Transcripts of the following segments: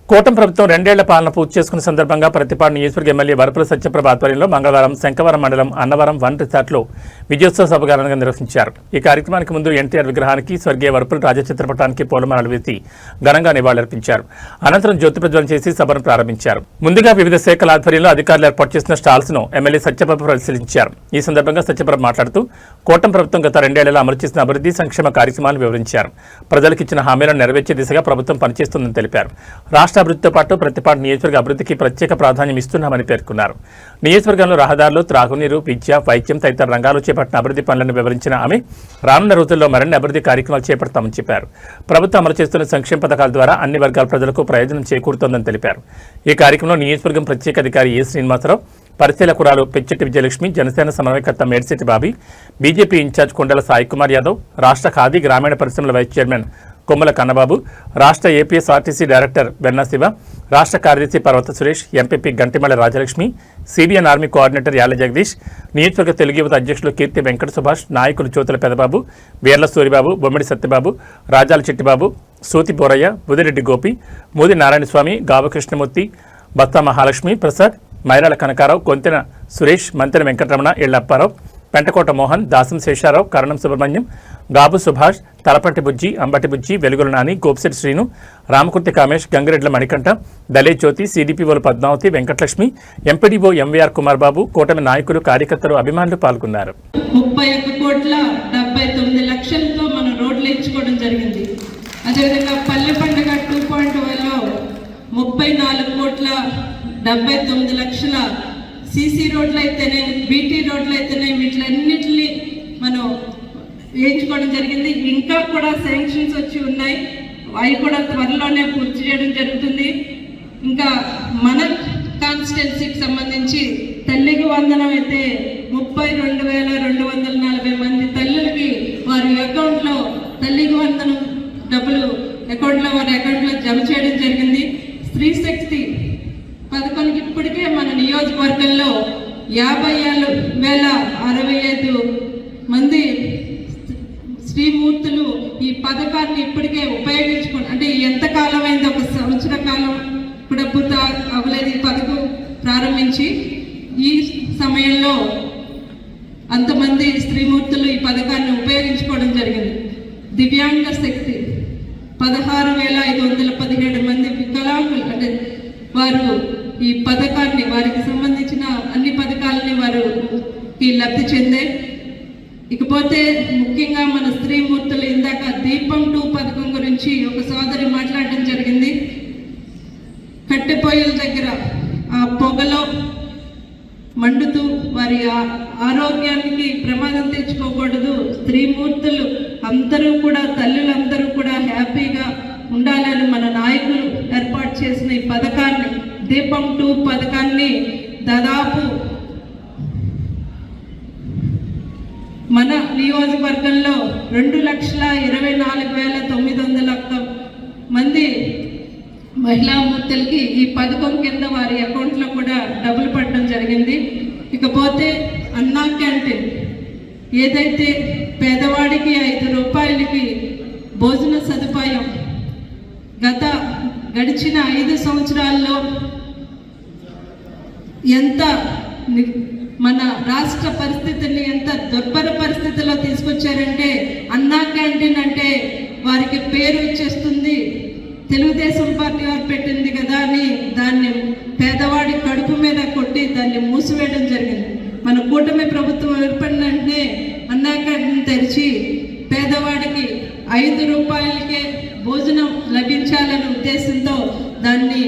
కూటమి ప్రభుత్వం 2 ఏళ్ల పాలన పూర్తి చేసుకున్న సందర్భంగా ప్రతిపాడు నియోజకవర్గ ఎమ్మెల్యే వరపుల సత్యప్రభ ఆధ్వర్యంలో మంగళవారం శంకవరం మండలం అన్నవరం వన్ రిసార్ట్లో విజయోత్సవ సభ ఘనంగా నిర్వహించారు. ఈ కార్యక్రమానికి ముందు ఎన్టీఆర్ విగ్రహానికి స్వర్గీయ వరపుల రాజా చిత్రపటానికి పూలమాలలు వేసి ఘనంగా నివాళులర్పించారు. అనంతరం జ్యోతి ప్రజ్వలన చేసి సభను ప్రారంభించారు. ముందుగా వివిధ శాఖల ఆధ్వర్యంలో అధికారులు ఏర్పాటు చేసిన స్టాల్స్ ను ఎమ్మెల్యే సత్యప్రభ పరిశీలించారు. ఈ సందర్భంగా సత్యప్రభ మాట్లాడుతూ కూటమి ప్రభుత్వం గత 2 ఏళ్లలో అమలు చేసిన అభివృద్ధి సంక్షేమ కార్యక్రమాలను వివరించారు. ప్రజలకు ఇచ్చిన హామీలను నెరవేర్చే దిశగా ప్రభుత్వం పనిచేస్తుందని తెలిపారు. రాష్ట్ర అభివృద్ధితో పాటు ప్రతిపాడు నియోజకవర్గ అభివృద్ధికి ప్రత్యేక ప్రాధాన్యం ఇస్తున్నామని పేర్కొన్నారు. నియోజకవర్గంలో రహదారులు, త్రాగునీరు, విద్య, వైద్యం తదితర రంగాల్లో చేపట్టిన అభివృద్ధి పనులను వివరించిన ఆమె రానున్న రోజుల్లో మరిన్ని అభివృద్ధి కార్యక్రమాలు చేపడతామని చెప్పారు. ప్రభుత్వం అమలు చేస్తున్న సంక్షేమ పథకాల ద్వారా అన్ని వర్గాల ప్రజలకు ప్రయోజనం చేకూరుతోందని తెలిపారు. ఈ కార్యక్రమంలో నియోజకవర్గం ప్రత్యేక అధికారి ఏ శ్రీనివాసరావు, పరిశీలకురాలు పెచ్చెట్టి విజయలక్ష్మి, జనసేన సమన్వయకర్త మేడిశెట్టి బాబీ, బీజేపీ ఇన్ఛార్జ్ కొండల సాయి కుమార్ యాదవ్, రాష్ట్ర ఖాదీ గ్రామీణ పరిశ్రమల వైస్ చైర్మన్ కొమ్మల కన్నబాబు, రాష్ట్ర ఏపీఎస్ఆర్టీసీ డైరెక్టర్ వెన్నా శివ, రాష్ట్ర కార్యదర్శి Parvatha Suresh, MPP Gantimala Rajalakshmi, CBN army coordinator Yalla Jagadish, నియోజకవర్గ తెలుగు యువత అధ్యక్షులు కీర్తి వెంకట సుభాష్, నాయకులు జ్యోతుల పెదబాబు, వీర్ల సూరిబాబు, బొమ్మిడి సత్యబాబు, రాజాల చిట్టిబాబు, సూతి బోరయ్య, బుదిరెడ్డి గోపి, మోది నారాయణస్వామి, గావకృష్ణమూర్తి, బత్తా మహాలక్ష్మి ప్రసాద్, మైరాల కనకారావు, కొంతెన సురేష్, మంతెన వెంకటరమణ, ఎళ్లప్పారావు, పెంటకోట మోహన్, దాసం శేషారావు, కరణం సుబ్రహ్మణ్యం, గాబు సుభాష్, తలపంటి బుజ్జి, అంబటి బుజ్జి, వెలుగుల నాని, గోపిశెట్టి శ్రీను, రామకుర్తి కామేష్, గంగిరెడ్ల మణికంఠ, దలే జ్యోతి, సిడిపిఓలు పద్మావతి, వెంకటలక్ష్మి, ఎంపీడీఓ ఎంవీఆర్ కుమార్ బాబు, కూటమి నాయకులు, కార్యకర్తలు, అభిమానులు పాల్గొన్నారు. 31,79,00,000తో మనం రోడ్లు ఎంచుకోవడం జరిగింది. అదేవిధంగా పల్లె పండుగ 2.0లో 34,79,00,000 సీసీ రోడ్లు అయితేనే, బీటీ రోడ్లు అయితేనే, వీటిలన్నింటినీ మనం వేయించుకోవడం జరిగింది. ఇంకా కూడా శాంక్షన్స్ వచ్చి ఉన్నాయి, అవి కూడా త్వరలోనే పూర్తి చేయడం జరుగుతుంది. ఇంకా మన కాన్స్టిట్యున్సీకి సంబంధించి తల్లికి వందనం అయితే 32,240 మంది తల్లులకి వారి అకౌంట్లో తల్లికి వందనం డబ్బులు వారి అకౌంట్లో జమ చేయడం జరిగింది. స్త్రీ శక్తి పథకానికి ఇప్పటికే మన నియోజకవర్గంలో 50,065 మంది శ్రీమూర్తులు ఈ పథకాన్ని ఇప్పటికే ఉపయోగించుకుని, అంటే ఎంతకాలం అయింది, 1 సంవత్సర కాలం కూడా పూర్తి అవ్వలేదు ఈ పథకం ప్రారంభించి. ఈ సమయంలో అంతమంది స్త్రీమూర్తులు ఈ పథకాన్ని ఉపయోగించుకోవడం జరిగింది. దివ్యాంగ శక్తి 16,517 మంది వికలాంగులు, అంటే వారు ఈ పథకాన్ని, వారికి సంబంధించిన అన్ని పథకాలని వారికి లబ్ధి చెందే. ఇకపోతే ముఖ్యంగా మన స్త్రీమూర్తులు ఇందాక దీపం 2 పథకం గురించి ఒక సోదరి మాట్లాడడం జరిగింది. కట్టెపొయ్యల దగ్గర ఆ పొగలో మండుతూ వారి ఆరోగ్యానికి ప్రమాదం తెచ్చుకోకూడదు. స్త్రీమూర్తులు అందరూ కూడా, తల్లులందరూ కూడా హ్యాపీగా ఉండాలని మన నాయకులు ఏర్పాటు చేసిన ఈ పథకాన్ని, దీపం 2 పథకాన్ని దాదాపు మన నియోజకవర్గంలో 2,24,900 మంది మహిళా మూర్తులకి ఈ పథకం కింద వారి అకౌంట్లో కూడా డబ్బులు పడడం జరిగింది. ఇకపోతే అన్నా క్యాంటీన్ ఏదైతే పేదవాడికి 5 రూపాయలకి భోజన సదుపాయం గడిచిన 5 సంవత్సరాల్లో ఎంత మన రాష్ట్ర పరిస్థితిని ఎంత దుర్భర పరిస్థితిలో తీసుకొచ్చారంటే, అన్నా క్యాంటీన్ అంటే వారికి పేరు వచ్చేస్తుంది, తెలుగుదేశం పార్టీ వారు పెట్టింది కదా అని దాన్ని పేదవాడి కడుపు మీద కొట్టి దాన్ని మూసివేయడం జరిగింది. మన కూటమి ప్రభుత్వం ఏర్పడిన వెంటనే అన్నా క్యాంటీన్ తెరిచి పేదవాడికి 5 రూపాయలకే భోజనం లభించాలనే ఉద్దేశంతో దాన్ని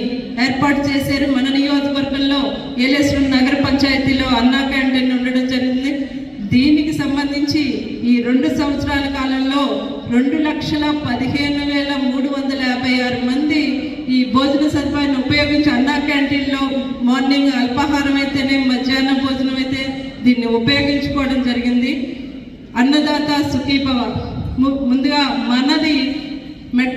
ఏర్పాటు చేశారు. మన నియోజకవర్గంలో ఏలేశ్వరం నగర పంచాయతీలో అన్నా క్యాంటీన్ ఉండడం జరిగింది. దీనికి సంబంధించి ఈ 2 సంవత్సరాల కాలంలో 2,15,356 మంది ఈ భోజన సదుపాయాన్ని ఉపయోగించి అన్నా క్యాంటీన్లో మార్నింగ్ అల్పాహారం అయితేనే, మధ్యాహ్నం భోజనం అయితే దీన్ని ఉపయోగించుకోవడం జరిగింది. అన్నదాత సుఖీభవ, ముందుగా మనది